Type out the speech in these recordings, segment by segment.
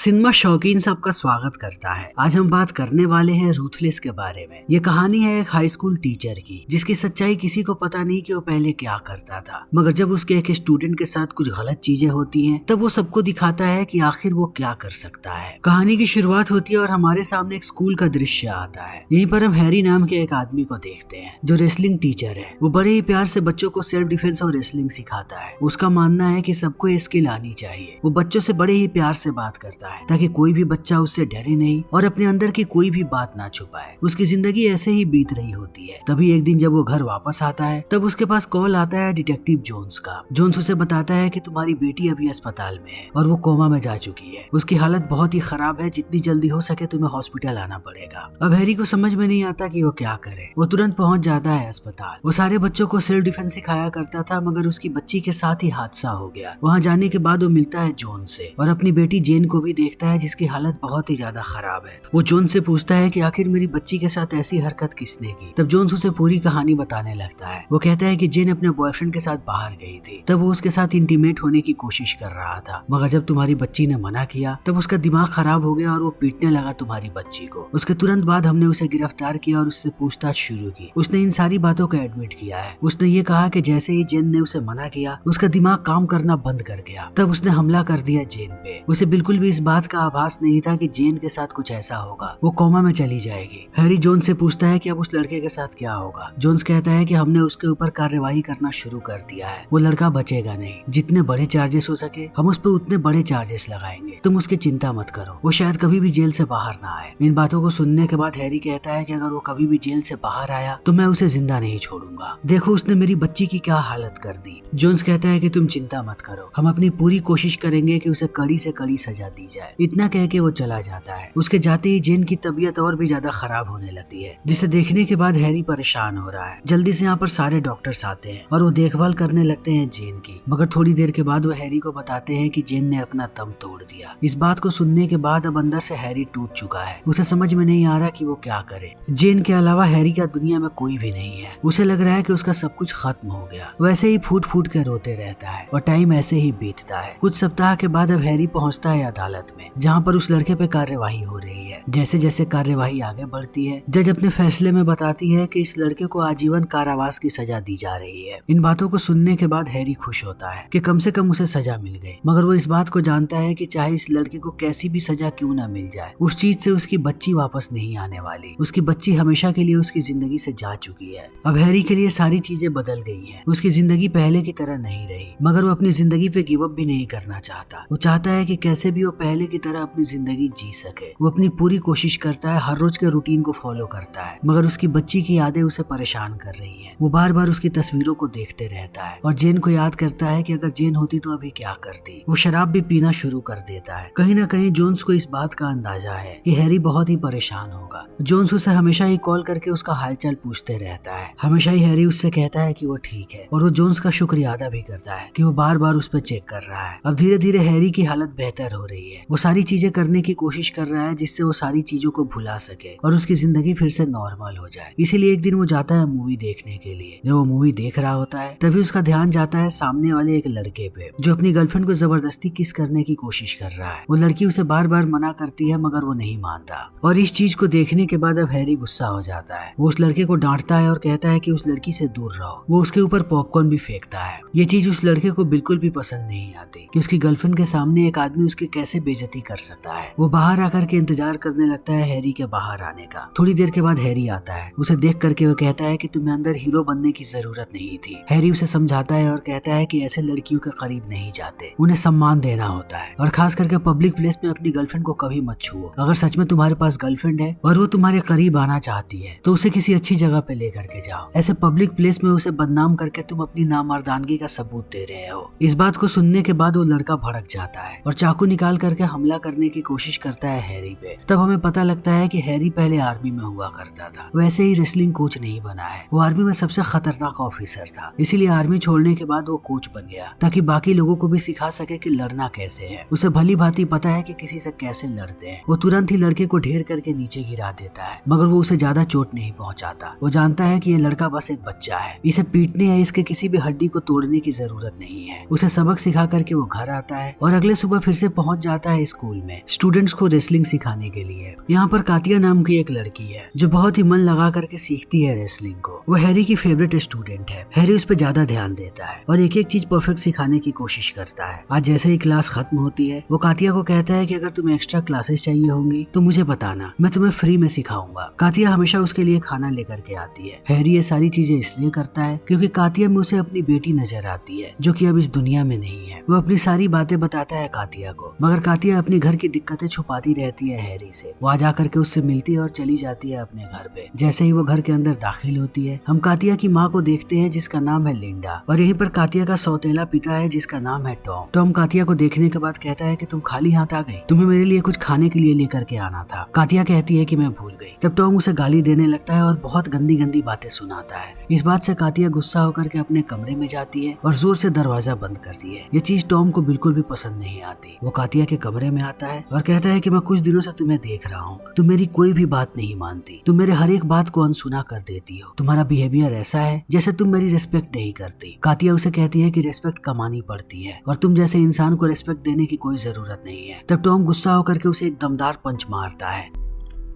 Cinema शौकीन सबका स्वागत करता है। आज हम बात करने वाले हैं रूथलेस के बारे में। ये कहानी है एक हाई स्कूल टीचर की, जिसकी सच्चाई किसी को पता नहीं कि वो पहले क्या करता था, मगर जब उसके एक स्टूडेंट के साथ कुछ गलत चीजें होती हैं, तब वो सबको दिखाता है कि आखिर वो क्या कर सकता है। कहानी की शुरुआत होती है और हमारे सामने एक स्कूल का दृश्य आता है। यहीं पर हम हैरी नाम के एक आदमी को देखते हैं जो रेसलिंग टीचर है। वो बड़े ही प्यार से बच्चों को सेल्फ डिफेंस और रेसलिंग सिखाता है। उसका मानना है कि सबको ये स्किल आनी चाहिए। वो बच्चों से बड़े ही प्यार से बात करता है ताकि कोई भी बच्चा उससे डरे नहीं और अपने अंदर की कोई भी बात ना छुपाए। उसकी जिंदगी ऐसे ही बीत रही होती है। तभी एक दिन जब वो घर वापस आता है, तब उसके पास कॉल आता है डिटेक्टिव जोन्स का। जोन्स उसे बताता है कि तुम्हारी बेटी अभी अस्पताल में है और वो कोमा में जा चुकी है। उसकी हालत बहुत ही खराब है, जितनी जल्दी हो सके तुम्हें हॉस्पिटल आना पड़ेगा। अब हैरी को समझ में नहीं आता कि वो क्या करे। वो तुरंत पहुंच जाता है अस्पताल। वो सारे बच्चों को सेल्फ डिफेंस सिखाया करता था, मगर उसकी बच्ची के साथ ही हादसा हो गया। वहाँ जाने के बाद वो मिलता है जोन से और अपनी बेटी जेन को भी देखता है, जिसकी हालत बहुत ही ज्यादा खराब है। वो जोन से पूछता है कि आखिर मेरी बच्ची के साथ ऐसी हरकत किसने की। तब जोन्स उसे पूरी कहानी बताने लगता है। वो कहता है कि जेन अपने बॉयफ्रेंड के साथ बाहर गई थी, तब वो उसके साथ इंटीमेट होने की कोशिश कर रहा था, मगर जब तुम्हारी बच्ची ने मना किया तब उसका दिमाग खराब हो गया और वो पीटने लगा तुम्हारी बच्ची को। उसके तुरंत बाद हमने उसे गिरफ्तार किया और उससे पूछताछ शुरू की। उसने इन सारी बातों को एडमिट किया है। उसने ये कहा कि जैसे ही जेन ने उसे मना किया, उसका दिमाग काम करना बंद कर गया। तब उसने हमला कर दिया जेन पे। उसे बिल्कुल भी इस बात का आभास नहीं था कि जेन के साथ कुछ ऐसा होगा, वो कोमा में चली जाएगी। हैरी जोन्स से पूछता है कि अब उस लड़के के साथ क्या होगा। जोन्स कहता है कि हमने उसके ऊपर कार्यवाही करना शुरू कर दिया है। वो लड़का बचेगा नहीं। जितने बड़े चार्जेस हो सके हम उस पर उतने बड़े चार्जेस लगाएंगे। तुम उसकी चिंता मत करो, वो शायद कभी भी जेल से बाहर ना आए। इन बातों को सुनने के बाद हैरी कहता है कि अगर वो कभी भी जेल से बाहर आया तो मैं उसे जिंदा नहीं छोड़ूंगा। देखो उसने मेरी बच्ची की क्या हालत कर दी। जोन्स कहता है कि तुम चिंता मत करो, हम अपनी पूरी कोशिश करेंगे कि उसे कड़ी से कड़ी सजा दी जाए। इतना कह के वो चला जाता है। उसके जाते ही जेन की तबीयत और भी ज्यादा खराब होने लगती है, जिसे देखने के बाद हैरी परेशान हो रहा है। जल्दी से यहाँ पर सारे डॉक्टर्स आते हैं और वो देखभाल करने लगते हैं जेन की, मगर थोड़ी देर के बाद वो हैरी को बताते हैं कि जेन ने अपना दम तोड़ दिया। इस बात को सुनने के बाद अब अंदर से हैरी टूट चुका है। उसे समझ में नहीं आ रहा कि वो क्या करे। जेन के अलावा हैरी का दुनिया में कोई भी नहीं है। उसे लग रहा है कि उसका सब कुछ खत्म हो गया। वैसे ही फूट फूट कर रोते रहता है और टाइम ऐसे ही बीतता है। कुछ सप्ताह के बाद अब हैरी पहुंचता है अदालत में, जहाँ पर उस लड़के पे कार्यवाही हो रही है। जैसे जैसे कार्यवाही आगे बढ़ती है, जज अपने फैसले में बताती है कि इस लड़के को आजीवन कारावास की सजा दी जा रही है। इन बातों को सुनने के बाद हैरी खुश होता है कि कम से कम उसे सजा मिल गई, मगर वो इस बात को जानता है कि चाहे इस लड़के को कैसी भी सजा क्यों ना मिल जाए, उस चीज से उसकी बच्ची वापस नहीं आने वाली। उसकी बच्ची हमेशा के लिए उसकी जिंदगी से जा चुकी है। अब हैरी के लिए सारी चीजें बदल गई है। उसकी जिंदगी पहले की तरह नहीं रही, मगर वो अपनी जिंदगी पे गिव अप भी नहीं करना चाहता। वो चाहता है कि कैसे भी वो पहले की तरह अपनी जिंदगी जी सके। वो अपनी पूरी कोशिश करता है, हर रोज के रूटीन को फॉलो करता है, मगर उसकी बच्ची की यादें उसे परेशान कर रही हैं। वो बार बार उसकी तस्वीरों को देखते रहता है और जेन को याद करता है कि अगर जेन होती तो अभी क्या करती। वो शराब भी पीना शुरू कर देता है। कहीं ना कहीं जोन्स को इस बात का अंदाजा है कि हैरी बहुत ही परेशान होगा। जोन्स उसे हमेशा ही कॉल करके उसका हालचाल पूछते रहता है। हमेशा ही हैरी उससे कहता है कि वो ठीक है और वो जोन्स का शुक्रिया अदा भी करता है कि वो बार बार उस पर चेक कर रहा है। अब धीरे धीरे हैरी की हालत बेहतर हो रही है। वो सारी चीजें करने की कोशिश कर रहा है जिससे वो सारी चीजों को भुला सके और उसकी जिंदगी फिर से नॉर्मल हो जाए। इसीलिए एक दिन वो जाता है मूवी देखने के लिए। जब वो मूवी देख रहा होता है, तभी उसका ध्यान जाता है सामने वाले एक लड़के पे, जो अपनी गर्लफ्रेंड को जबरदस्ती किस करने की कोशिश कर रहा है। वो लड़की उसे बार बार मना करती है, मगर वो नहीं मानता। और इस चीज को देखने के बाद अब हैरी गुस्सा हो जाता है। वो उस लड़के को डांटता है और कहता है कि उस लड़की से दूर रहो। वो उसके ऊपर पॉपकॉर्न भी फेंकता है। ये चीज उस लड़के को बिल्कुल भी पसंद नहीं आती कि उसकी गर्लफ्रेंड के सामने एक आदमी उसकी कैसे बेइज्जती कर सकता है। वो बाहर आकर के इंतजार करने लगता है हैरी के बाहर आने का। थोड़ी देर के बाद हैरी आता है। उसे देख करके वो कहता है कि तुम्हें अंदर हीरो बनने की जरूरत नहीं थी। हैरी उसे समझाता है और कहता है कि ऐसे लड़कियों के करीब नहीं जाते, उन्हें सम्मान देना होता है और खास करके पब्लिक प्लेस में अपनी गर्लफ्रेंड को कभी मत छुओ। अगर सच में तुम्हारे पास गर्लफ्रेंड है और वो तुम्हारे करीब आना चाहती है तो उसे किसी अच्छी जगह पे लेकर के जाओ। ऐसे पब्लिक प्लेस में उसे बदनाम करके तुम अपनी नामर्दानगी का सबूत दे रहे हो। इस बात को सुनने के बाद वो लड़का भड़क जाता है और चाकू निकाल करके हमला करने की कोशिश करता है हैरी पे। तब हमें पता लगता है कि हैरी पहले आर्मी में हुआ करता था। वैसे ही रेसलिंग कोच नहीं बना है, वो आर्मी में सबसे खतरनाक ऑफिसर था। इसीलिए आर्मी छोड़ने के बाद वो कोच बन गया ताकि बाकी लोगों को भी सिखा सके कि लड़ना कैसे है। उसे भली भांति पता है कि किसी से कैसे लड़ते हैं। वो तुरंत ही लड़के को ढेर करके नीचे गिरा देता है, मगर वो उसे ज्यादा चोट नहीं पहुंचाता। वो जानता है कि ये लड़का बस एक बच्चा है, इसे पीटने या इसके किसी भी हड्डी को तोड़ने की जरूरत नहीं है। उसे सबक सिखा करके वो घर आता है और अगले सुबह फिर से पहुंच जाता है स्कूल में स्टूडेंट्स को रेसलिंग सिखाने के लिए। यहाँ पर कातिया नाम की एक लड़की है जो बहुत ही मन लगा करके सीखती है रेसलिंग को। वो हैरी की फेवरेट स्टूडेंट है। हैरी उस पर ज्यादा ध्यान देता है और एक एक चीज परफेक्ट सिखाने की कोशिश करता है। आज जैसे ही क्लास खत्म होती है वो कातिया को कहता है कि अगर तुम्हें एक्स्ट्रा क्लासेस चाहिए होंगी तो मुझे बताना, मैं तुम्हें फ्री में सिखाऊंगा। कातिया हमेशा उसके लिए खाना लेकर के आती है। हैरी ये सारी चीजें इसलिए करता है क्योंकि कातिया में उसे अपनी बेटी नजर आती है जो कि अब इस दुनिया में नहीं है। वो अपनी सारी बातें बताता है कातिया को, मगर कातिया अपनी घर की दिक्कतें छुपाती रहती है हैरी से। वो आ जाकर के उससे मिलती है और चली जाती है अपने घर पे। जैसे ही वो घर के अंदर दाखिल होती है हम कातिया की माँ को देखते हैं जिसका नाम है लिंडा, और यहीं पर कातिया का सौतेला पिता है जिसका नाम है टॉम। टॉम कातिया को देखने के बाद कहता है कि तुम खाली हाथ आ गई, तुम्हें मेरे लिए कुछ खाने के लिए लेकर के आना था। कातिया कहती है कि मैं भूल गई। तब टॉम उसे गाली देने लगता है और बहुत गंदी गंदी बातें सुनाता है। इस बात से कातिया गुस्सा होकर के अपने कमरे में जाती है और जोर से दरवाजा बंद करती है। ये चीज टॉम को बिल्कुल भी पसंद नहीं आती। वो कातिया के कमरे में आता है और कहता है कि मैं कुछ दिनों से तुम्हें देख रहा हूँ, तुम मेरी कोई भी बात नहीं मानती, तुम मेरे हर एक बात को अनसुना कर देती हो, तुम्हारा बिहेवियर ऐसा है जैसे तुम मेरी रिस्पेक्ट नहीं करती। कातिया उसे कहती है कि रिस्पेक्ट कमानी पड़ती है और तुम जैसे इंसान को रिस्पेक्ट देने की कोई जरूरत नहीं है। तब टॉम गुस्सा होकर के उसे एक दमदार पंच मारता है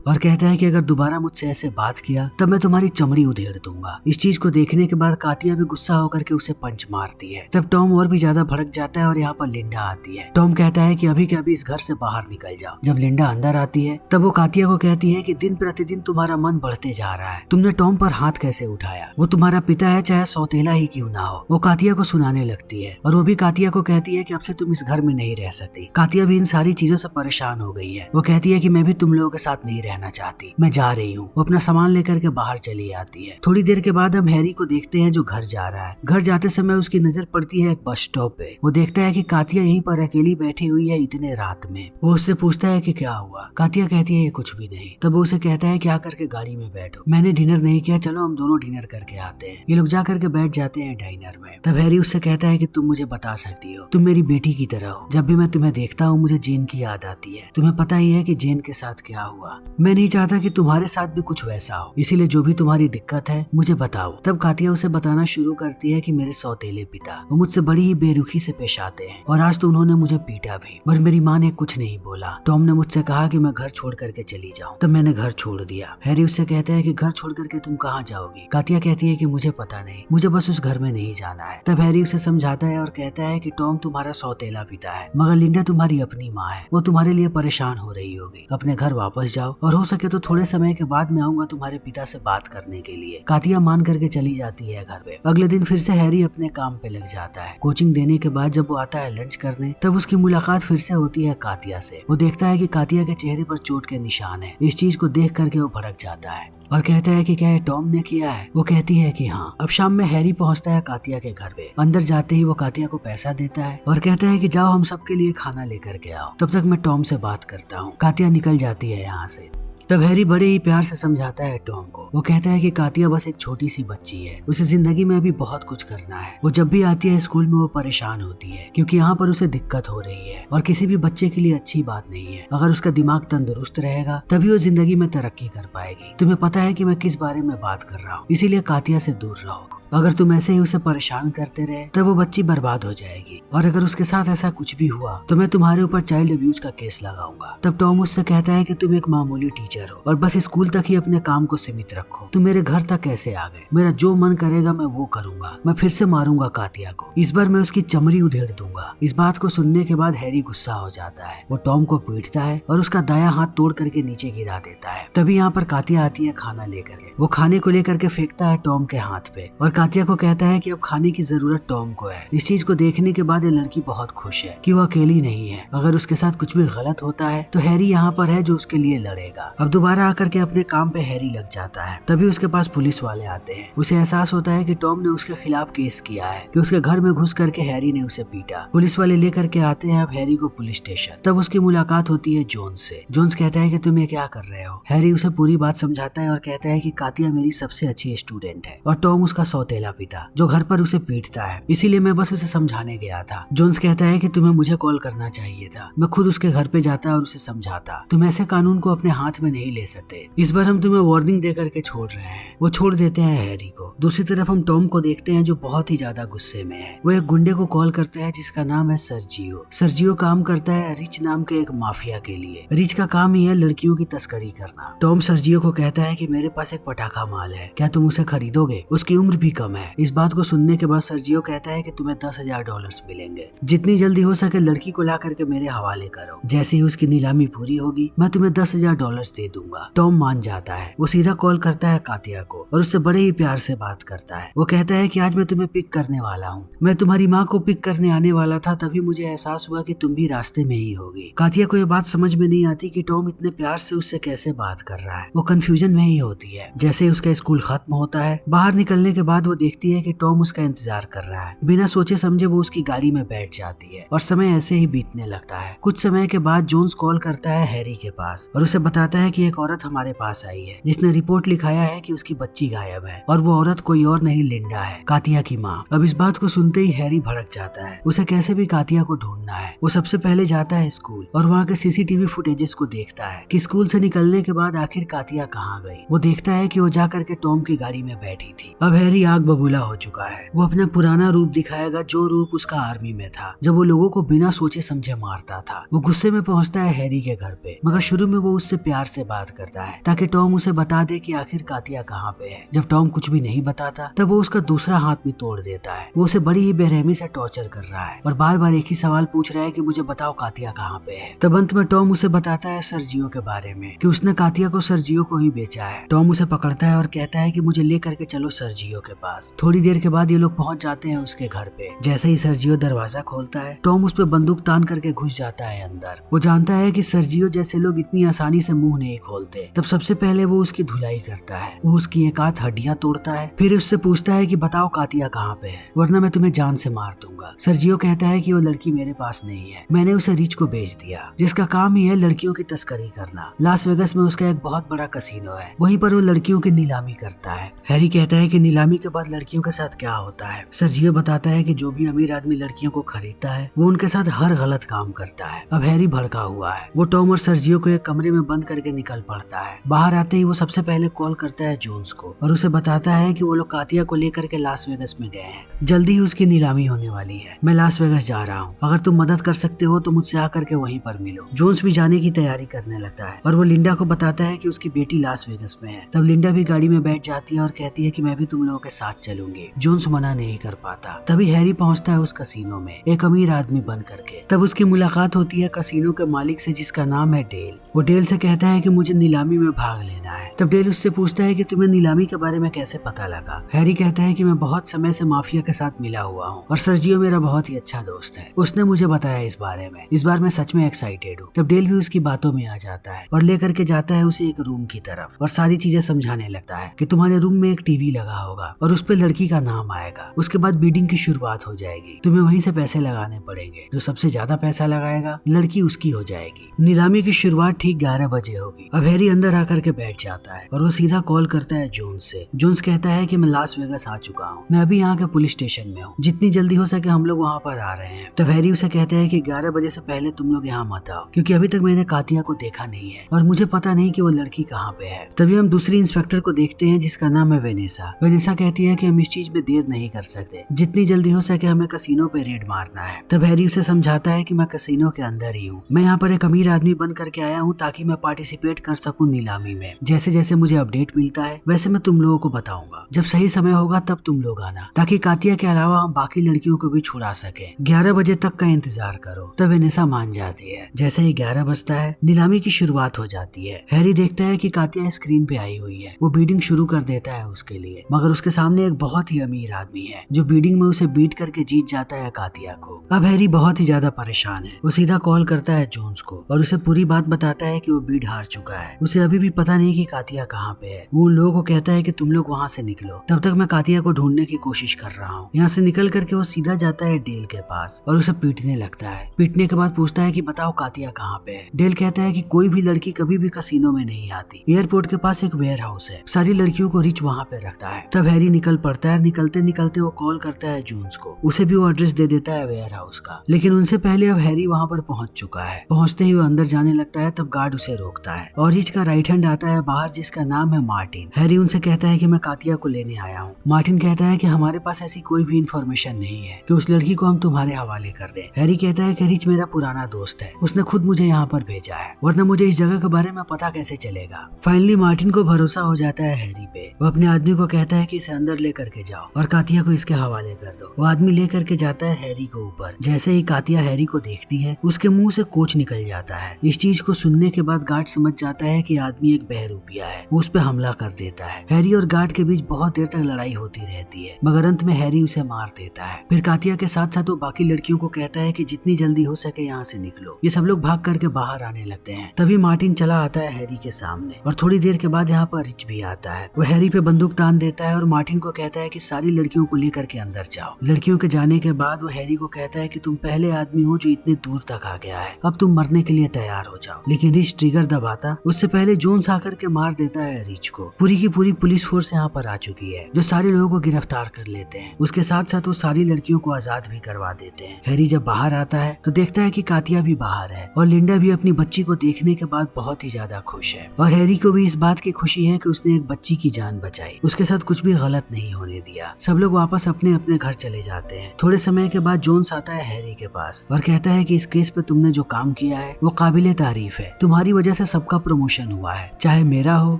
और कहता है कि अगर दोबारा मुझसे ऐसे बात किया तब मैं तुम्हारी चमड़ी उधेड़ दूंगा। इस चीज को देखने के बाद कातिया भी गुस्सा होकर के उसे पंच मारती है। तब टॉम और भी ज्यादा भड़क जाता है और यहाँ पर लिंडा आती है। टॉम कहता है कि अभी के अभी इस घर से बाहर निकल जाओ। जब लिंडा अंदर आती है तब वो कातिया को कहती है कि दिन प्रतिदिन तुम्हारा मन बढ़ते जा रहा है, तुमने टॉम पर हाथ कैसे उठाया, वो तुम्हारा पिता है चाहे सौतेला ही क्यों ना हो। वो कातिया को सुनाने लगती है और वो भी कातिया को कहती है कि अब से तुम इस घर में नहीं रह सकती। कातिया भी इन सारी चीजों से परेशान हो गई है। वो कहती है कि मैं भी तुम लोगों के साथ नहीं रहना चाहती, मैं जा रही हूँ। वो अपना सामान लेकर के बाहर चली आती है। थोड़ी देर के बाद हम हैरी को देखते हैं जो घर जा रहा है। घर जाते समय उसकी नजर पड़ती है एक बस स्टॉप पे। वो देखता है कि कातिया यहीं पर अकेली बैठी हुई है इतने रात में। वो उससे पूछता है कि क्या हुआ। कातिया कहती है ये कुछ भी नहीं। तब वो उसे कहता है कि आकर के गाड़ी में बैठो, मैंने डिनर नहीं किया, चलो हम दोनों डिनर करके आते हैं। ये लोग जा करके बैठ जाते हैं डाइनर में। तब हैरी उससे कहता है कि तुम मुझे बता सकती हो, तुम मेरी बेटी की तरह हो। जब भी मैं तुम्हें देखता हूँ मुझे जेन की याद आती है। तुम्हें पता ही है कि जेन के साथ क्या हुआ। मैं नहीं चाहता कि तुम्हारे साथ भी कुछ वैसा हो, इसीलिए जो भी तुम्हारी दिक्कत है मुझे बताओ। तब कातिया उसे बताना शुरू करती है कि मेरे सौतेले पिता वो मुझसे बड़ी ही बेरुखी से पेश आते हैं और आज तो उन्होंने मुझे पीटा भी, पर मेरी माँ ने कुछ नहीं बोला। टॉम ने मुझसे कहा कि मैं घर छोड़ करके चली जाऊँ, तब मैंने घर छोड़ दिया। हैरी उससे कहता है कि घर छोड़ करके तुम कहाँ जाओगी। कातिया कहती है कि मुझे पता नहीं, मुझे बस उस घर में नहीं जाना है। तब हैरी उसे समझाता है और कहता है कि टॉम तुम्हारा सौतेला पिता है, मगर लिंडा तुम्हारी अपनी माँ है, वो तुम्हारे लिए परेशान हो रही होगी। अपने घर वापस जाओ और हो सके तो थोड़े समय के बाद मैं आऊंगा तुम्हारे पिता से बात करने के लिए। कातिया मान करके चली जाती है घर पे। अगले दिन फिर से हैरी अपने काम पे लग जाता है। कोचिंग देने के बाद जब वो आता है लंच करने तब उसकी मुलाकात फिर से होती है कातिया से। वो देखता है कि कातिया के चेहरे पर चोट के निशान है। इस चीज को देख करके वो भड़क जाता है और कहता है कि क्या ये टॉम ने किया है। वो कहती है कि हाँ। अब शाम में हैरी पहुंचता है कातिया के घर पे। अंदर जाते ही वो कातिया को पैसा देता है और कहता है कि जाओ हम सबके लिए खाना लेकर के आओ, तब तक मैं टॉम से बात करता हूँ। कातिया निकल जाती है यहाँ से। तब हैरी बड़े ही प्यार से समझाता है टॉम को। वो कहता है कि कातिया बस एक छोटी सी बच्ची है, उसे जिंदगी में अभी बहुत कुछ करना है। वो जब भी आती है स्कूल में वो परेशान होती है क्योंकि यहाँ पर उसे दिक्कत हो रही है और किसी भी बच्चे के लिए अच्छी बात नहीं है। अगर उसका दिमाग तंदुरुस्त रहेगा तभी वो जिंदगी में तरक्की कर पाएगी। तुम्हें पता है कि मैं किस बारे में बात कर रहा हूँ, इसीलिए कातिया से दूर रहो। अगर तुम ऐसे ही उसे परेशान करते रहे तब वो बच्ची बर्बाद हो जाएगी और अगर उसके साथ ऐसा कुछ भी हुआ तो मैं तुम्हारे ऊपर चाइल्ड अब्यूज का केस लगाऊंगा। तब टॉम उससे कहता है कि तुम एक मामूली टीचर हो और बस स्कूल तक ही अपने काम को सीमित रखो। तुम मेरे घर तक कैसे आ गए? मेरा जो मन करेगा मैं वो करूंगा। मैं फिर से मारूंगा कातिया को, इस बार मैं उसकी चमड़ी उधेड़ दूंगा। इस बात को सुनने के बाद हैरी गुस्सा हो जाता है। वो टॉम को पीटता है और उसका दायां हाथ तोड़ करके नीचे गिरा देता है। तभी यहाँ पर कातिया आती है खाना लेकर के। वो खाने को लेकर के फेंकता है टॉम के हाथ पे और कातिया को कहता है कि अब खाने की जरूरत टॉम को है। इस चीज को देखने के बाद ये लड़की बहुत खुश है कि वो अकेली नहीं है। अगर उसके साथ कुछ भी गलत होता है तो हैरी यहाँ पर है जो उसके लिए लड़ेगा। अब दोबारा आकर के अपने काम पे हैरी लग जाता है। तभी उसके पास पुलिस वाले आते हैं। उसे एहसास होता है कि टॉम ने उसके खिलाफ केस किया है कि उसके घर में घुस करके हैरी ने उसे पीटा। पुलिस वाले लेकर के आते हैं अब हैरी को पुलिस स्टेशन। तब उसकी मुलाकात होती है जोन्स से। जोन्स कहता है कि तुम ये क्या कर रहे हो। हैरी उसे पूरी बात समझाता है और कहता है कि कातिया मेरी सबसे अच्छी स्टूडेंट है और टॉम उसका सौतेला पिता जो घर पर उसे पीटता है, इसीलिए मैं बस उसे समझाने गया था। जोन्स कहता है कि तुम्हें मुझे कॉल करना चाहिए था, मैं खुद उसके घर पे जाता और उसे समझाता। तुम ऐसे कानून को अपने हाथ में नहीं ले सकते, इस बार हम तुम्हें वार्निंग दे करके छोड़ रहे हैं। वो छोड़ देते हैं हैरी को। दूसरी तरफ हम टॉम को देखते हैं जो बहुत ही ज्यादा गुस्से में है। वो एक गुंडे को कॉल करता है जिसका नाम है सर्जियो। सर्जियो काम करता है रिच नाम के एक माफिया के लिए। रिच का काम ही है लड़कियों की तस्करी करना। टॉम सर्जियो को कहता है कि मेरे पास एक पटाखा माल है, क्या तुम उसे खरीदोगे? उसकी उम्र भी कम है। इस बात को सुनने के बाद सर्जियो कहता है कि तुम्हें $10,000 मिलेंगे। जितनी जल्दी हो सके लड़की को ला करके मेरे हवाले करो। जैसे ही उसकी नीलामी पूरी होगी मैं तुम्हें $10,000 दे दूंगा। टॉम मान जाता है। वो सीधा कॉल करता है कातिया को और उससे बड़े ही प्यार से बात करता है। वो कहता है कि आज मैं तुम्हें पिक करने वाला हूँ। मैं तुम्हारी माँ को पिक करने आने वाला था, तभी मुझे एहसास हुआ कि तुम भी रास्ते में ही होगी। कातिया को ये बात समझ में नहीं आती कि टॉम इतने प्यार से उससे कैसे बात कर रहा है। वो कंफ्यूजन में ही होती है। जैसे ही उसका स्कूल खत्म होता है, बाहर निकलने के बाद वो देखती है कि टॉम उसका इंतजार कर रहा है। बिना सोचे समझे वो उसकी गाड़ी में बैठ जाती है और समय ऐसे ही बीतने लगता है। कुछ समय के बाद जोन्स कॉल करता है हैरी के पास और उसे बताता है कि एक औरत हमारे पास आई है जिसने रिपोर्ट लिखाया है कि उसकी बच्ची गायब है और वो औरत कोई और नहीं लिंडा है, कातिया की माँ। अब इस बात को सुनते ही हैरी भड़क जाता है। उसे कैसे भी कातिया को ढूंढना है। वो सबसे पहले जाता है स्कूल और वहाँ के सीसीटीवी फुटेजेस को देखता है कि स्कूल से निकलने के बाद आखिर कातिया कहाँ गई। वो देखता है कि वो जा करके टॉम की गाड़ी में बैठी थी। अब हैरी आग बबूला हो चुका है। वो अपना पुराना रूप दिखाएगा, जो रूप उसका आर्मी में था, जब वो लोगों को बिना सोचे समझे मारता था। वो गुस्से में पहुंचता है हैरी के घर पे, मगर शुरू में वो उससे प्यार से बात करता है ताकि टॉम उसे बता दे कि आखिर कातिया कहाँ पे है। जब टॉम कुछ भी नहीं बताता तब वो उसका दूसरा हाथ भी तोड़ देता है। वो उसे बड़ी ही बेरहमी से टॉर्चर कर रहा है और बार बार एक ही सवाल पूछ रहा है कि मुझे बताओ कातिया कहाँ पे है। तब अंत में टॉम उसे बताता है सर्जियो के बारे में कि उसने कातिया को सर्जियो को ही बेचा है। टॉम उसे पकड़ता है और कहता है कि मुझे ले करके चलो सर्जियो के पास। थोड़ी देर के बाद ये लोग पहुंच जाते हैं उसके घर पे। जैसे ही सर्जियो दरवाजा खोलता है, टॉम उस पे बंदूक तान करके घुस जाता है अंदर। वो जानता है कि सर्जियो जैसे लोग इतनी आसानी से मुंह नहीं खोलते। तब सबसे पहले वो उसकी धुलाई करता है। वो उसकी एक आध हड्डियां तोड़ता है, फिर उससे पूछता है कि बताओ कातिया कहाँ पे है, वरना मैं तुम्हें जान से मार दूंगा। सर्जियो कहता है कि वो लड़की मेरे पास नहीं है, मैंने उसे रिच को बेच दिया, जिसका काम ही है लड़कियों की तस्करी करना। लास वेगस में उसका एक बहुत बड़ा कसीनो है, वहीं पर वो लड़कियों की नीलामी करता है। हैरी कहता है कि नीलामी के बाद लड़कियों के साथ क्या होता है। सर्जियो बताता है कि जो भी अमीर आदमी लड़कियों को खरीदता है वो उनके साथ हर गलत काम करता है। अब हैरी भड़का हुआ है। वो टॉम और सर्जियो को एक कमरे में बंद करके निकल पड़ता है। बाहर आते ही वो सबसे पहले कॉल करता है जोन्स को और उसे बताता है कि वो लोग कातिया को लेकर के लास वेगस में गए हैं। जल्दी ही उसकी नीलामी होने वाली है। मैं लास वेगस जा रहा हूँ, अगर तुम मदद कर सकते हो तो मुझसे आकर के वहीं पर मिलो। जोन्स भी जाने की तैयारी करने लगता है और वो लिंडा को बताता है कि उसकी बेटी लास वेगस में है। तब लिंडा भी गाड़ी में बैठ जाती है और कहती है कि मैं भी तुम लोगों के साथ चलूंगी। जोन्स मना नहीं कर पाता। तभी हैरी पहुंचता है उस कसीनो में एक अमीर आदमी बन करके। तब उसकी मुलाकात होती है कसीनो के मालिक से जिसका नाम है डेल। वो डेल से कहता है कि मुझे नीलामी में भाग लेना है। तब डेल उससे पूछता है कि तुम्हें नीलामी के बारे में कैसे पता लगा। हैरी कहता है कि मैं बहुत समय से माफिया के साथ मिला हुआ हूँ और सर्जियो मेरा बहुत ही अच्छा दोस्त है, उसने मुझे बताया इस बारे में। इस बार मैं सच में एक्साइटेड हूँ। तब डेल भी उसकी बातों में आ जाता है और लेकर के जाता है उसे एक रूम की तरफ और सारी चीजें समझाने लगता है कि तुम्हारे रूम में एक टीवी लगा होगा और उस पे लड़की का नाम आएगा। उसके बाद बीडिंग की शुरुआत हो जाएगी। तुम्हें वहीं से पैसे लगाने पड़ेंगे। जो सबसे ज्यादा पैसा लगाएगा लड़की उसकी हो जाएगी। नीलामी की शुरुआत ठीक 11 बजे होगी। अब हैरी अंदर आकर के बैठ जाता है और वो सीधा कॉल करता है जोन्स से। जोन्स कहता है कि मैं लास वेगस आ चुका हूँ, मैं अभी यहाँ के पुलिस स्टेशन में हूँ, जितनी जल्दी हो सके हम लोग वहाँ पर आ रहे हैं। तो हैरी उसे कहता है कि 11 बजे से पहले तुम लोग यहाँ मत आओ, क्योंकि अभी तक मैंने कातिया को देखा नहीं है और मुझे पता नहीं कि वो लड़की कहाँ पे है। तभी हम दूसरी इंस्पेक्टर को देखते हैं जिसका नाम है वेनेसा। वेनेसा कहती है कि हम इस चीज में देर नहीं कर सकते, जितनी जल्दी हो सके हमें कसीनो पे रेड मारना है। तब हैरी उसे समझाता है कि मैं कसीनो के अंदर ही हूँ, मैं यहाँ पर एक अमीर आदमी बन करके आया हूँ ताकि मैं पार्टिसिपेट कर सकूँ नीलामी में। जैसे जैसे मुझे अपडेट मिलता है वैसे मैं तुम लोगों को बताऊंगा। जब सही समय होगा तब तुम लोग आना, ताकि कातिया के अलावा हम बाकी लड़कियों को भी छुड़ा सके। 11 बजे तक का इंतजार करो। तब वेनेसा मान जाती है। जैसे ही 11 बजता है नीलामी की शुरुआत हो जाती है। हैरी देखता है कि कातिया स्क्रीन पे आई हुई है। वो बीडिंग शुरू कर देता है उसके लिए, मगर उसके सामने एक बहुत ही अमीर आदमी है जो बीडिंग में उसे बीट करके जीत जाता है कातिया को। अब हैरी बहुत ही ज्यादा परेशान है। वो सीधा कॉल करता है जोन्स को और उसे पूरी बात बताता है कि वो बीड हार चुका है। उसे अभी भी पता नहीं कि कातिया कहाँ पे है। वो उन लोगों को कहता है कि तुम लोग वहाँ से निकलो, तब तक मैं कातिया को ढूंढने की कोशिश कर रहा हूँ। यहाँ से निकल करके वो सीधा जाता है डेल के पास और उसे पीटने लगता है। पीटने के बाद पूछता है कि बताओ कातिया कहाँ पे है। डेल कहता है कि कोई भी लड़की कभी भी कसीनो में नहीं आती, एयरपोर्ट के पास एक वेयर हाउस है, सारी लड़कियों को रिच वहाँ पे रखता है। तब हैरी निकल पड़ता है। निकलते निकलते वो कॉल करता है जून्स को, उसे भी वो एड्रेस दे देता है वेयर हाउस का। लेकिन उनसे पहले अब हैरी वहाँ पर पहुंच चुका है। पहुंचते ही वो अंदर जाने लगता है, तब गार्ड उसे रोकता है और रिच का राइट हैंड आता है बाहर, जिसका नाम है मार्टिन। हैरी उनसे कहता है कि मैं कातिया को लेने आया हूँ। मार्टिन कहता है कि हमारे पास ऐसी कोई भी इंफॉर्मेशन नहीं है कि उस लड़की को हम तुम्हारे हवाले कर दें। हैरी कहता है कि रिच मेरा पुराना दोस्त है, उसने खुद मुझे यहाँ पर भेजा है, वरना मुझे इस जगह के बारे में पता कैसे चलेगा। फाइनली मार्टिन को भरोसा हो जाता है हैरी पे। वो अपने आदमी को कहता है कि इसे अंदर लेकर के जाओ और कातिया को इसके हवाले कर दो। वो आदमी लेकर के जाता है हैरी को ऊपर। जैसे ही कातिया हैरी को देखती है, उसके मुंह से कोच निकल जाता है। इस चीज को सुनने के बाद गार्ड समझ जाता है कि आदमी एक बहरूपिया है, वो उस पे हमला कर देता है। हैरी और गार्ड के बीच बहुत देर तक लड़ाई होती रहती है, मगर अंत में हैरी उसे मार देता है। फिर कातिया के साथ साथ वो बाकी लड़कियों को कहता है कि जितनी जल्दी हो सके यहाँ से निकलो। ये सब लोग भाग करके बाहर आने लगते हैं। तभी मार्टिन चला आता है हैरी के सामने और थोड़ी देर के बाद यहाँ पर रिच भी आता है। वो हैरी पे बंदूक तान देता है और मार्टिन को कहता है कि सारी लड़कियों को लेकर के अंदर जाओ। लड़कियों के जाने के बाद वो हैरी को कहता है कि तुम पहले आदमी हो जो इतने दूर तक आ गया है, अब तुम मरने के लिए तैयार हो जाओ। लेकिन रिच ट्रिगर दबाता उससे पहले जोन्स आकर के मार देता है रिच को। पूरी की पूरी पुलिस फोर्स यहाँ पर आ चुकी है, जो सारे लोगों को गिरफ्तार कर लेते हैं। उसके साथ साथ वो सारी लड़कियों को आजाद भी करवा देते हैं। हैरी जब बाहर आता है तो देखता है कि कातिया भी बाहर है और लिंडा भी अपनी बच्ची को देखने के बाद बहुत ही ज्यादा खुश है। और हैरी को भी इस बात की खुशी है कि उसने एक बच्ची की जान बचाई, उसके साथ कुछ भी गलत नहीं होने दिया। सब लोग वापस अपने अपने घर चले जाते हैं। थोड़े समय के बाद जोन्स आता है हैरी के पास और कहता है कि इस केस पे तुमने जो काम किया है वो काबिले तारीफ है। तुम्हारी वजह से सबका प्रमोशन हुआ है, चाहे मेरा हो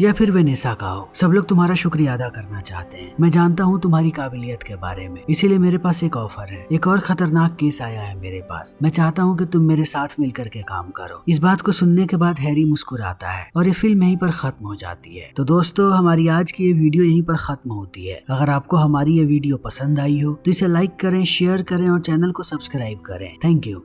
या फिर वेनेसा का हो। सब लोग तुम्हारा शुक्रिया अदा करना चाहते हैं। मैं जानता हूँ तुम्हारी काबिलियत के बारे में, इसीलिए मेरे पास एक ऑफर है। एक और खतरनाक केस आया है मेरे पास, मैं चाहता हूँ कि तुम मेरे साथ मिलकर के काम करो। इस बात को सुनने के बाद हैरी मुस्कुराता है और ये फिल्म यहीं पर खत्म हो जाती है। तो दोस्तों, हमारी आज की ये वीडियो यहीं पर खत्म होती है। अगर आपको हमारी ये वीडियो पसंद आई हो तो इसे लाइक करें, शेयर करें और चैनल को सब्सक्राइब करें। Thank you.